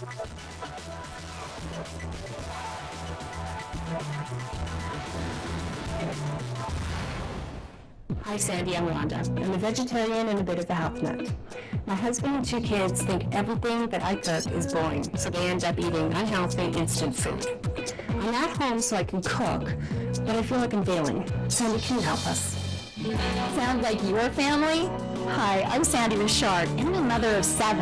Hi, Sandy. I'm Rhonda. I'm a vegetarian and a bit of a health nut. My husband and 2 kids think everything that I cook is boring, so they end up eating unhealthy instant food. I'm at home so I can cook, but I feel like I'm failing. Sandy, can you help us? Sounds like your family? Hi, I'm Sandy Richard, and I'm a mother of 7.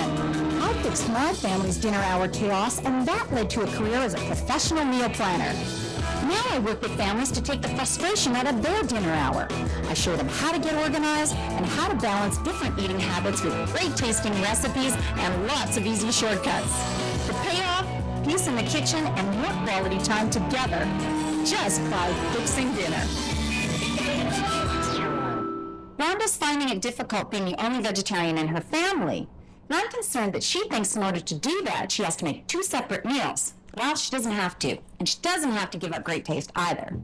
I fixed my family's dinner hour chaos, and that led to a career as a professional meal planner. Now I work with families to take the frustration out of their dinner hour. I show them how to get organized and how to balance different eating habits with great tasting recipes and lots of easy shortcuts. The payoff, peace in the kitchen and more quality time together, just by fixing dinner. Rhonda's finding it difficult being the only vegetarian in her family. And I'm concerned that she thinks in order to do that, she has to make 2 separate meals. Well, she doesn't have to, and she doesn't have to give up great taste either.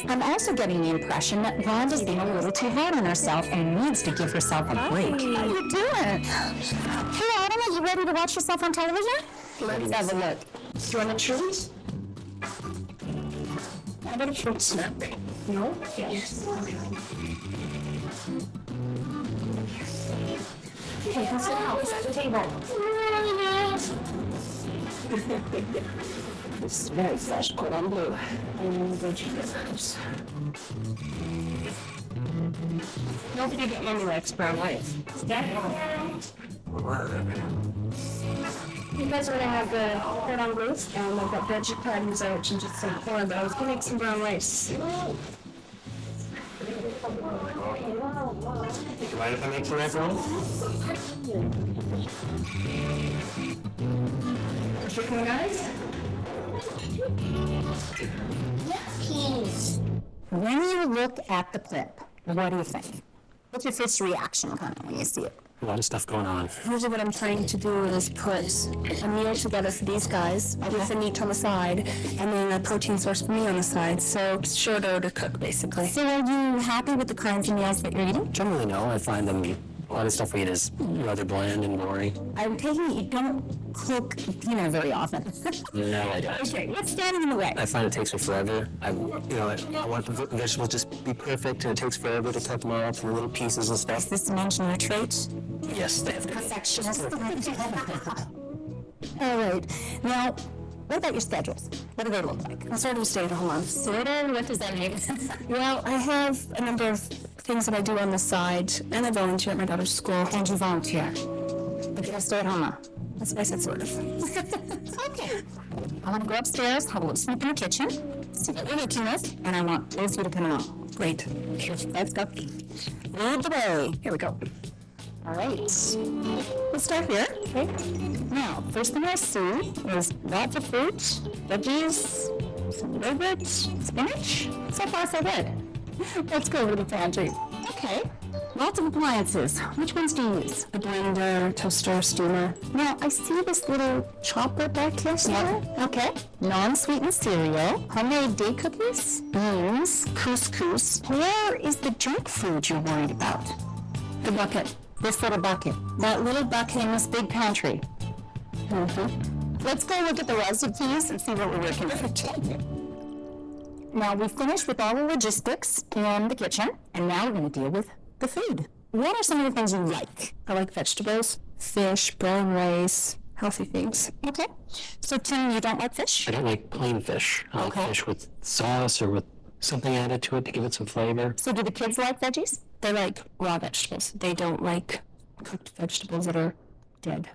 I'm also getting the impression that Rhonda's being a little too hard on herself and needs to give herself a break. How you doing? Hey, Autumn, are you ready to watch yourself on television? Let's have a look. Do you want a treat? How about a fruit snack? No? Yes. Okay, let's sit down. It's at the table. This is very fresh cordon bleu. And vegetables. Don't forget Mommy likes brown rice. You guys are gonna have the cordon bleu, and I've got veggie patties out and just some corn, but I was gonna make some brown rice. You mind if I make some macaroni? Chicken, guys? Yes. When you look at the clip, what do you think? What's your first reaction kind of when you see it? A lot of stuff going on. Usually what I'm trying to do is put a meal together for these guys with the meat on the side and then a protein source for me on the side. So it's shorter to cook, basically. So are you happy with the kinds of meals that you're eating? Generally, no. I find them, a lot of stuff we eat is rather bland and boring. I'm taking it you don't cook dinner very often. No, I don't. Okay, what's standing in the way? I find it takes me forever. I want the vegetables just be perfect, and it takes forever to cut them all up in little pieces and stuff. Is this to mention your trait? Yes, they have. Perfectionist. All right. Now, what about your schedules? What do they look like? I'm sort of stay-at-home mom. Sort of? What does that mean? Well, I have a number of things that I do on the side, and I volunteer at my daughter's school. And you volunteer. But you're a stay-at-home mom. That's what I said, sort of. Okay. I want to go upstairs, have a little sleep in the kitchen, see what we're looking with, and I want both of you to come along. Great. Let's go. Lead the way. Here we go. All right. Let's start here. Okay. Now, first thing I see is lots of fruit, veggies, some yogurt, spinach. So far, so good. Let's go over to the pantry. Okay. Lots of appliances. Which ones do you use? A blender, toaster, steamer. Now, I see this little chocolate back here somewhere. Okay. Non-sweetened cereal, homemade day cookies, beans, couscous. Where is the junk food you're worried about? The bucket. This little bucket. That little bucket in this big pantry. Mm-hmm. Let's go look at the recipes and see what we're working with. Now, we finished with all the logistics in the kitchen, and now we're going to deal with the food. What are some of the things you like? I like vegetables, fish, brown rice, healthy things. Okay. So, Tim, you don't like fish? I don't like plain fish. I like fish with sauce or with something added to it to give it some flavor. So, do the kids like veggies? They like raw vegetables. They don't like cooked vegetables that are dead.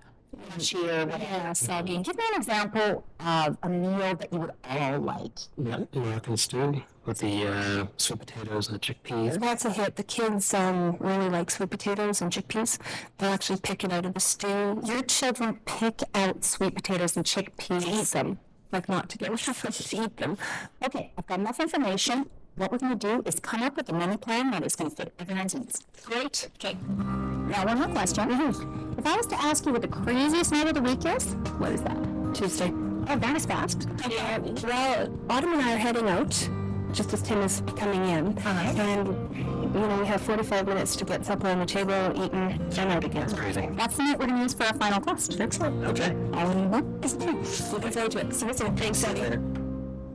Yeah, soggy. Give me an example of a meal that you would all like. Moroccan stew with the sweet potatoes and the chickpeas. That's a hit. The kids really like sweet potatoes and chickpeas. They'll actually pick it out of the stew. Your children pick out sweet potatoes and chickpeas. Eat them. Like not to get rid of them, just eat them. Okay, I've got enough information. What we're going to do is come up with a menu plan that is going to fit everyone's needs. Great. Okay. Now, one more question. If I was to ask you what the craziest night of the week is, what is that? Tuesday. Oh, that is fast. Yeah, well, Autumn and I are heading out just as Tim is coming in. All right. And we have 45 minutes to get supper on the table, eaten, and out again. Crazy. That's the minute we're going to use for our final test. Excellent. Okay. All we need is two. Looking forward to it. See you soon. Thanks, Sandy. Later.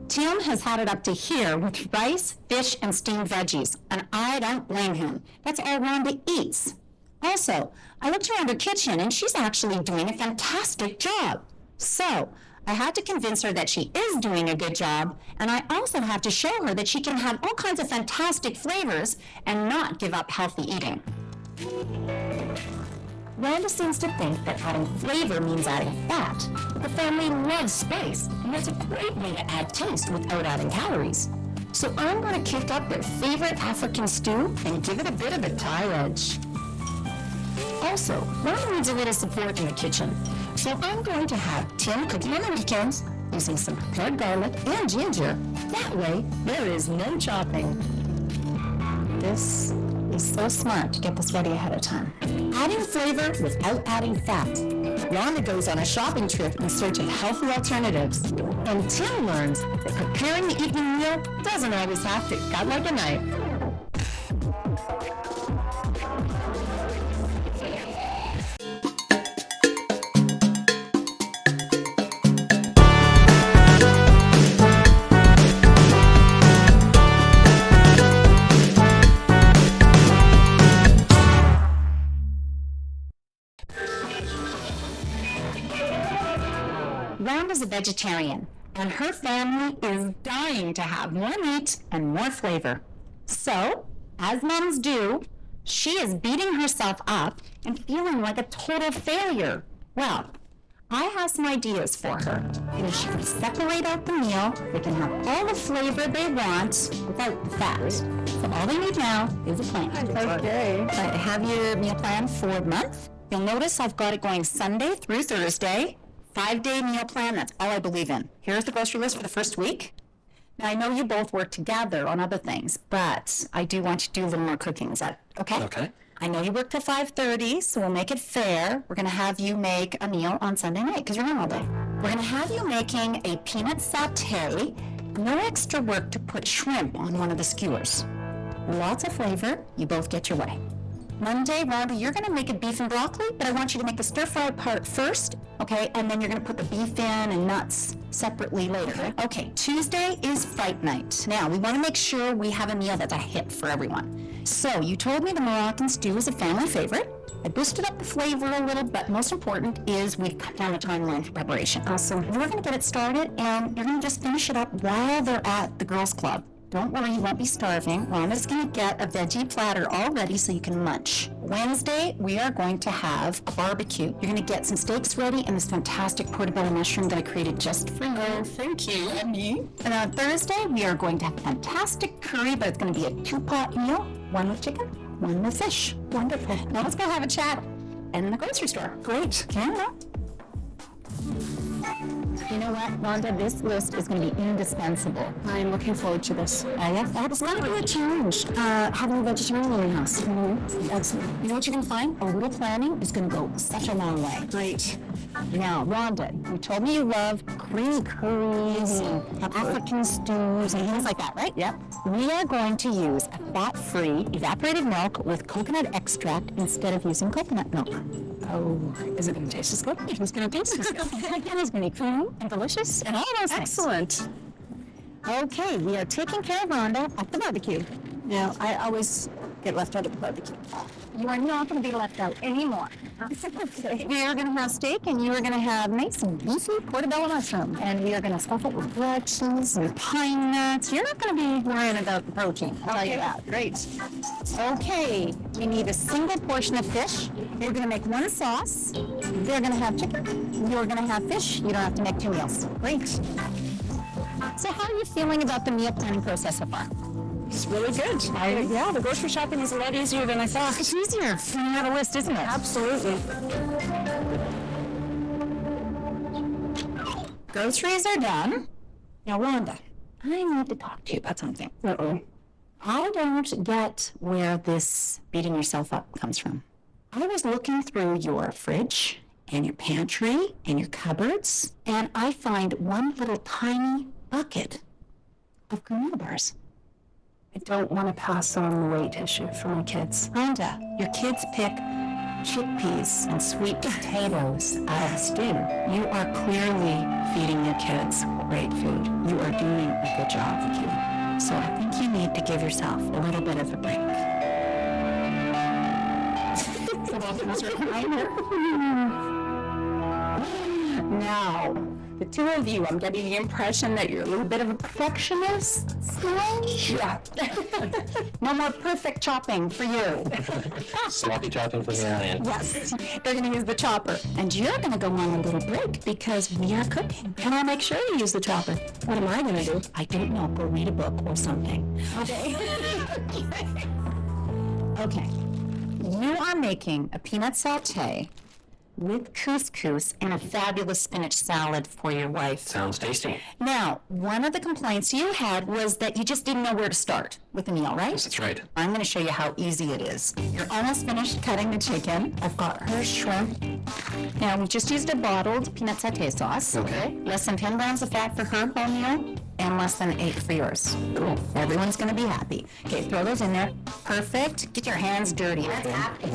Tim has had it up to here with rice, fish, and steamed veggies, and I don't blame him. That's all Rhonda eats. Also, I looked around her kitchen, and she's actually doing a fantastic job. So, I had to convince her that she is doing a good job, and I also have to show her that she can have all kinds of fantastic flavors and not give up healthy eating. Rhonda seems to think that adding flavor means adding fat, but the family loves spice, and that's a great way to add taste without adding calories. So I'm going to kick up their favorite African stew and give it a bit of a Thai edge. Also, Rhonda needs a little support in the kitchen, so I'm going to have Tim cooking on the weekends using some prepared garlic and ginger. That way, there is no chopping. This is so smart to get this ready ahead of time. Adding flavor without adding fat. Rhonda goes on a shopping trip in search of healthy alternatives. And Tim learns that preparing the evening meal doesn't always have to cut like a knife. Rhonda's a vegetarian, and her family is dying to have more meat and more flavor. So, as moms do, she is beating herself up and feeling like a total failure. Well, I have some ideas for her. If she can separate out the meal, they can have all the flavor they want without the fat. So all they need now is a plan. Okay. I have your meal plan for the month. You'll notice I've got it going Sunday through Thursday. 5-day meal plan, that's all I believe in. Here's the grocery list for the first week. Now, I know you both work together on other things, but I do want you to do a little more cooking. Is that okay? Okay. I know you work till 5:30, so we'll make it fair. We're going to have you make a meal on Sunday night because you're home all day. We're going to have you making a peanut satay. No extra work to put shrimp on one of the skewers. Lots of flavor. You both get your way. Monday, Rhonda, you're going to make a beef and broccoli, but I want you to make the stir-fry part first, okay? And then you're going to put the beef in and nuts separately later. Okay, Tuesday is fight night. Now, we want to make sure we have a meal that's a hit for everyone. So, you told me the Moroccan stew is a family favorite. I boosted up the flavor a little, but most important is we've cut down the timeline for preparation. Awesome. We're going to get it started, and you're going to just finish it up while they're at the girls' club. Don't worry, you won't be starving. Rhonda's going to get a veggie platter all ready so you can munch. Wednesday, we are going to have a barbecue. You're going to get some steaks ready and this fantastic portobello mushroom that I created just for you. Thank you, Emmy. And on Thursday, we are going to have fantastic curry, but it's going to be a 2-pot meal. One with chicken, one with fish. Wonderful. Now let's go have a chat in the grocery store. Great. Canada. You know what, Rhonda? This list is going to be indispensable. I'm looking forward to this. It's going to be a challenge, having a vegetarian in your house. Excellent. You know what you're going to find? A little planning is going to go such a long way. Great. Now, Rhonda, you told me you love creamy curries and African stews and things like that, right? Yep. We are going to use a fat-free evaporated milk with coconut extract instead of using coconut milk. Oh, is it going to taste as good? It's going to taste as good. Again, it's going to be creamy and delicious and all those things. Excellent. Okay, we are taking care of Rhonda at the barbecue. Now, I always get left out of the barbecue. You are not going to be left out anymore. We are going to have steak, and you are going to have nice and beefy portobello mushroom. And we are going to stuff it with bread cheese and pine nuts. You're not going to be worrying about the protein, I'll tell you that. Great. Okay, we need a single portion of fish. We're going to make one sauce. They're going to have chicken. You're going to have fish. You don't have to make 2 meals. Great. So how are you feeling about the meal planning process so far? It's really good. Yeah, the grocery shopping is a lot easier than I thought. It's easier filling out a list, isn't it? Absolutely. Groceries are done. Now, Rhonda, I need to talk to you about something. Uh-oh. I don't get where this beating yourself up comes from. I was looking through your fridge and your pantry and your cupboards, and I find one little tiny bucket of granola bars. I don't want to pass on the weight issue for my kids. Rhonda, your kids pick chickpeas and sweet potatoes out of the stew. You are clearly feeding your kids great food. You are doing a good job, Vicky. So I think you need to give yourself a little bit of a break. Now, the two of you, I'm getting the impression that you're a little bit of a perfectionist. Yeah. No more perfect chopping for you. Sloppy chopping for me. Yes, they're going to use the chopper. And you're going to go on a little break because we are cooking. And I'll make sure you use the chopper. What am I going to do? I don't know. Go read a book or something. Okay. Okay. You are making a peanut sauté with couscous and a fabulous spinach salad for your wife. Sounds tasty. Now, one of the complaints you had was that you just didn't know where to start with the meal, right? That's right. I'm going to show you how easy it is. You're almost finished cutting the chicken. I've got her shrimp. Now, we just used a bottled peanut sauté sauce. Okay. Less than 10 grams of fat for her whole meal, and less than 8 for yours. Cool. Everyone's going to be happy. Okay, throw those in there. Perfect. Get your hands dirty. That's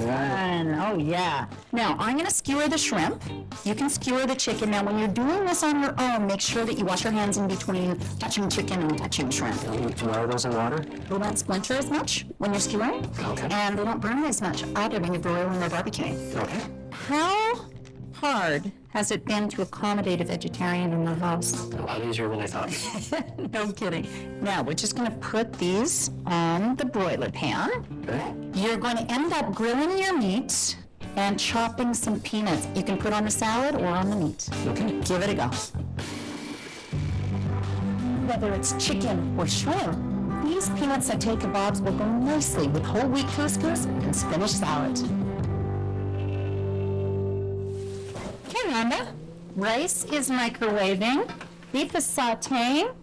fun. Oh, yeah. Now, I'm going to skewer the shrimp. You can skewer the chicken. Now, when you're doing this on your own, make sure that you wash your hands in between touching chicken and touching shrimp. Do are those in water? They don't splinter as much when you're skewering, Okay. and they don't burn as much either when you're broiling or barbecuing. Okay. How hard has it been to accommodate a vegetarian in the house? A lot easier than I thought. No kidding. Now, we're just going to put these on the broiler pan. Okay. You're going to end up grilling your meat and chopping some peanuts. You can put on the salad or on the meat. Okay. Give it a go. Whether it's chicken or shrimp, these peanut sauté kebabs will go nicely with whole wheat couscous and spinach salad. Okay, Rhonda, rice is microwaving, beef is sautéing,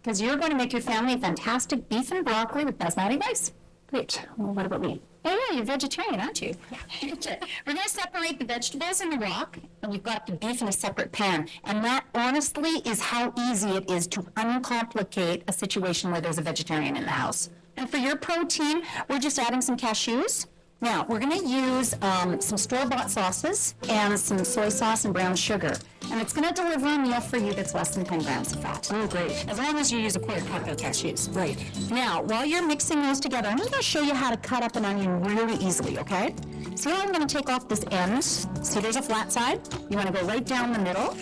because you're going to make your family a fantastic beef and broccoli with basmati rice. Great. Well, what about me? Oh yeah, you're vegetarian, aren't you? Yeah. We're going to separate the vegetables in the wok, and we've got the beef in a separate pan. And that, honestly, is how easy it is to uncomplicate a situation where there's a vegetarian in the house. And for your protein, we're just adding some cashews. Now, we're going to use some store-bought sauces and some soy sauce and brown sugar. And it's going to deliver a meal for you that's less than 10 grams of fat. Oh, great. As long as you use a quarter cup of cashews. Right. Now, while you're mixing those together, I'm going to show you how to cut up an onion really easily, okay? See how I'm going to take off this end? See, there's a flat side? You want to go right down the middle.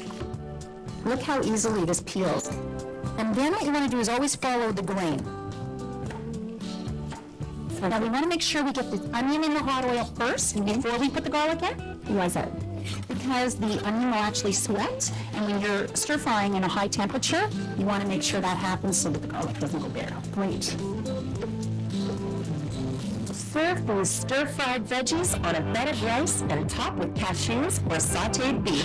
Look how easily this peels. And then what you want to do is always follow the grain. Now, we want to make sure we get the onion in the hot oil first before we put the garlic in. Why is that? Because the onion will actually sweat, and when you're stir frying in a high temperature, you want to make sure that happens so that the garlic doesn't go bare. Great. Serve those stir-fried veggies on a bed of rice and top with cashews or sautéed beef.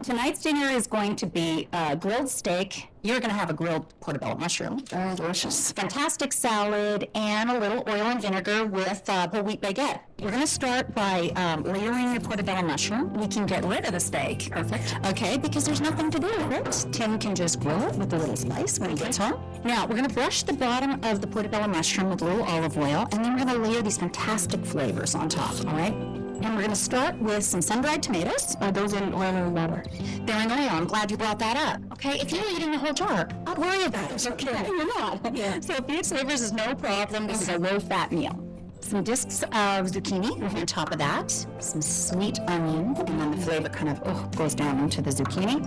Tonight's dinner is going to be grilled steak. You're going to have a grilled portobello mushroom. Very delicious. Fantastic salad and a little oil and vinegar with whole wheat baguette. We're going to start by layering the portobello mushroom. We can get rid of the steak. Perfect. Okay, because there's nothing to do with it. Tim can just grill it with a little spice when he gets home. Now, we're going to brush the bottom of the portobello mushroom with a little olive oil, and then we're going to layer these fantastic flavors on top, all right? And we're going to start with some sun-dried tomatoes. Are those in oil or water? They're in oil. I'm glad you brought that up. Okay, if you're eating the whole jar, don't worry about it. Okay, you're not. Yeah. So beef flavors is no problem. This is a low-fat meal. Some discs of zucchini on top of that. Some sweet onion, and then the flavor kind of goes down into the zucchini.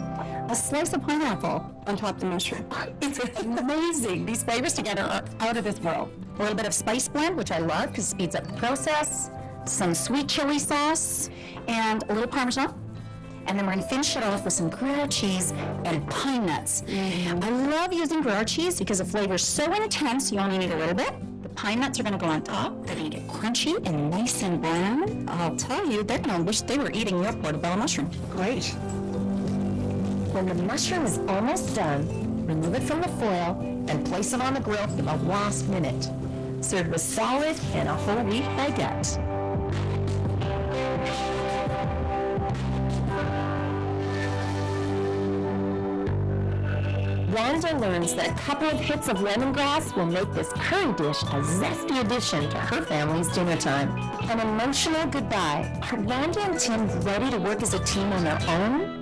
A slice of pineapple On top of the mushroom. it's amazing. These flavors together are out of this world. A little bit of spice blend, which I love because it speeds up the process. Some sweet chili sauce, and a little Parmesan. And then we're going to finish it off with some gruyere cheese and pine nuts. I love using gruyere cheese because the flavor is so intense, you only need a little bit. The pine nuts are going to go on top. They're going to get crunchy and nice and brown. I'll tell you, they're going to wish they were eating your portobello mushroom. Great. When the mushroom is almost done, remove it from the foil and place it on the grill for the last minute. Serve with salad and a whole wheat baguette. Wanda learns that a couple of hits of lemongrass will make this curry dish a zesty addition to her family's dinner time. An emotional goodbye. Are Wanda and Tim ready to work as a team on their own?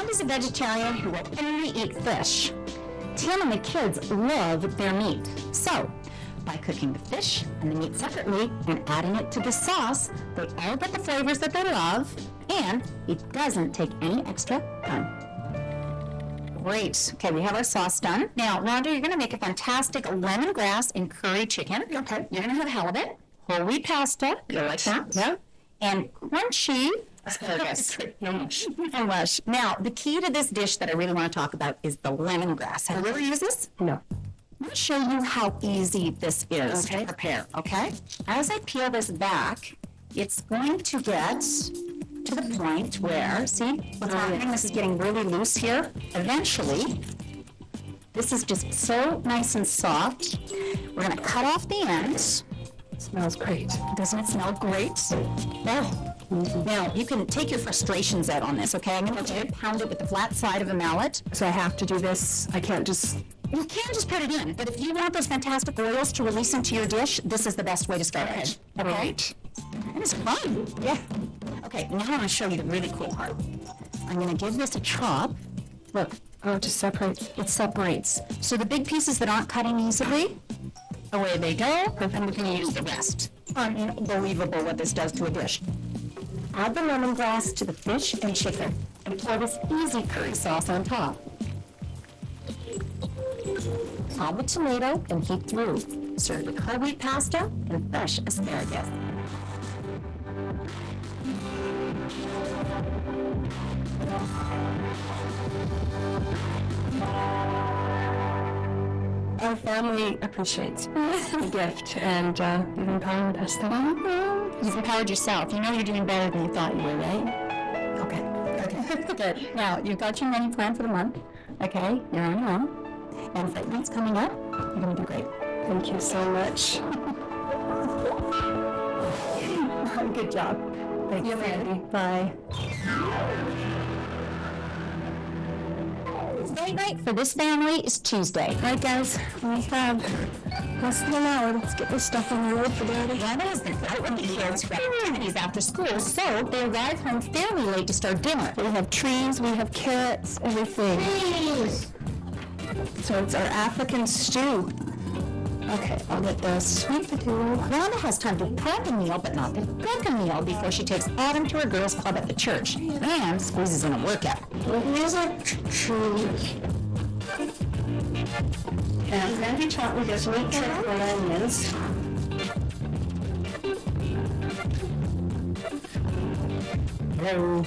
Is a vegetarian who will only eat fish. Tim and the kids love their meat. So, by cooking the fish and the meat separately and adding it to the sauce, they all get the flavors that they love, and it doesn't take any extra time. Great. Okay, we have our sauce done. Now, Rhonda, you're going to make a fantastic lemongrass and curry chicken. Okay. You're going to have halibut, whole wheat pasta. You like that? Yeah. And crunchy asparagus. No mush. No mush. Now, the key to this dish that I really want to talk about is the lemongrass. Have you ever used this? No. Let me show you how easy this is to prepare, okay? As I peel this back, it's going to get to the point where, see what's happening? This is getting really loose here. Eventually, this is just so nice and soft. We're going to cut off the ends. Smells great. Doesn't it smell great? Oh. Now, you can take your frustrations out on this, okay? I'm going to pound it with the flat side of a mallet. So I have to do this. I can't just... You can just put it in, but if you want those fantastic oils to release into your dish, this is the best way to start it. Okay? Right. And it's fun. Yeah. Okay, now I'm going to show you the really cool part. I'm going to give this a chop. Look. Oh, it just separates. It separates. So the big pieces that aren't cutting easily, away they go, and we're going to use the rest. Unbelievable what this does to a dish. Add the lemongrass to the fish and chicken, and pour this easy curry sauce on top. Add the tomato and heat through. Serve with whole wheat pasta and fresh asparagus. Our family appreciates the gift, and you've empowered us. You've empowered yourself. You know you're doing better than you thought you were, right? Okay. Good. Now, you've got your menu plan for the month. Okay, you're on your own. And if night's coming up, you're going to do great. Thank you so much. Good job. Thank you, Randy. Bye. Date night for this family is Tuesday. Right, guys, we have less than an hour. Let's get this stuff on the road for Daddy. Wanda has been out with the kids for activities after school, so they arrive home fairly late to start dinner. We have trees, we have carrots, everything. Trees! So it's our African stew. Okay, I'll get the sweet potato. Wanda has time to prep a meal, but not to cook a meal before she takes Autumn to her girls' club at the church and squeezes in a workout. Here's a tree. And Randy taught me this neat trick for onions. Hello.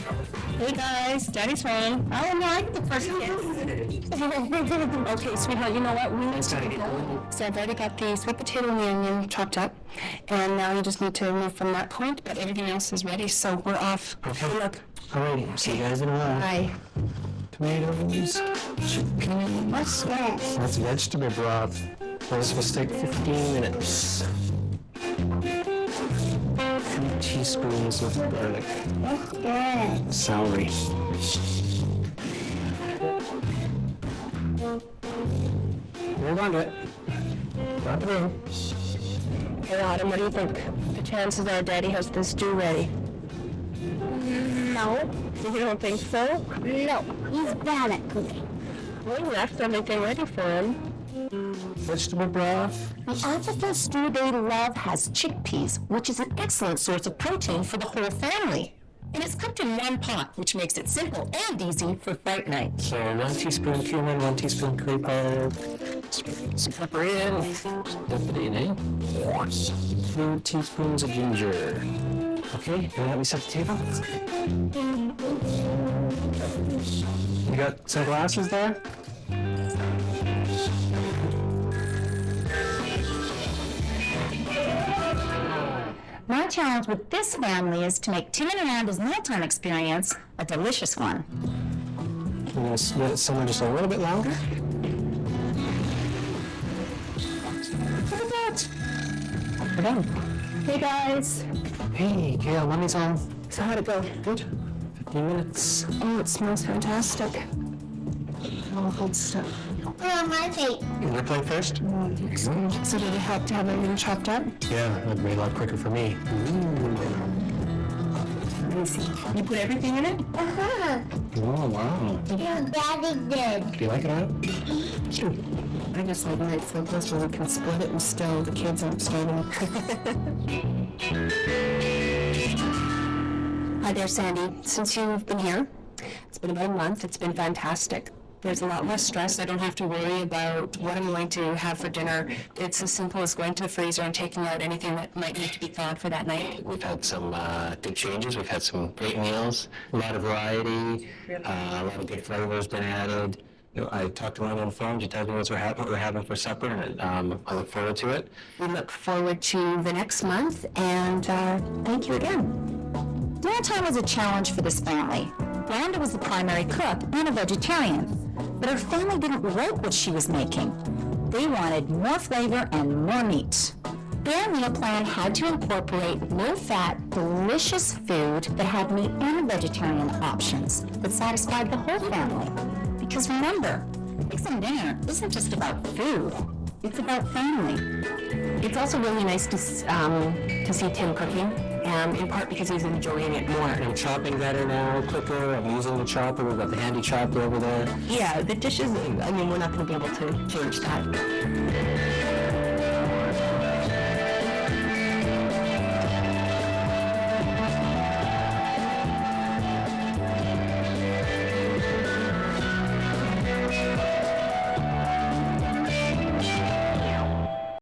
Hey guys, Daddy's home. I don't like the first kid. Okay, sweetheart, you know what? We need to go. So I've already got the sweet potato and the onion chopped up. And now you just need to move from that point, but everything else is ready, so we're off. Okay. Good luck. Alrighty, see you guys in a while. Bye. Tomatoes, chicken, What's that? that's vegetable broth. This will take 15 minutes. 3 teaspoons of garlic. Celery. Hold on to it. Drop it in. Hey, Autumn, what do you think? The chances are Daddy has the stew ready. No. You don't think so? No. He's bad at cooking. We left everything ready for him. Vegetable broth. The African stew they love has chickpeas, which is an excellent source of protein for the whole family. And it's cooked in one pot, which makes it simple and easy for Fright Night. So 1 teaspoon cumin, 1 teaspoon curry powder. Some pepper in. Dump it in, eh? 2 teaspoons of ginger. Okay, you want me set the table? You got some glasses there? My challenge with this family is to make Tim and Amanda's mealtime experience a delicious one. I'm going to let it simmer just a little bit longer. Look at that. We're done. Hey guys. Hey, Gail, mommy's on. So how'd it go? Good. 15 minutes. Oh, it smells fantastic. All good stuff. My fate. You want to play first? So did it help to have everything chopped up? Yeah, that made it a lot quicker for me. Let me see. You put everything in it? Oh, wow. Daddy did. Do you like it, Adam? Sure. I just like nights like this where we can split it and still the kids aren't starving. Hi there, Sandy. Since you've been here, it's been about a month. It's been fantastic. There's a lot less stress. I don't have to worry about what I'm going to have for dinner. It's as simple as going to the freezer and taking out anything that might need to be thawed for that night. We've had some good changes. We've had some great meals, a lot of variety, a lot of good flavors been added. You know, I talked to one on the phone. She tells me what we're having for supper, and I look forward to it. We look forward to the next month, and thank you again. Dinner time was a challenge for this family. Brenda was the primary cook and a vegetarian, but her family didn't like what she was making. They wanted more flavor and more meat. Their meal plan had to incorporate low-fat, delicious food that had meat and vegetarian options that satisfied the whole family. Because remember, fixing dinner isn't just about food, it's about family. It's also really nice to see Tim cooking, in part because he's enjoying it more. I'm chopping better now, quicker. I'm using the chopper. We've got the handy chopper over there. Yeah, the dishes, I mean, we're not going to be able to change that.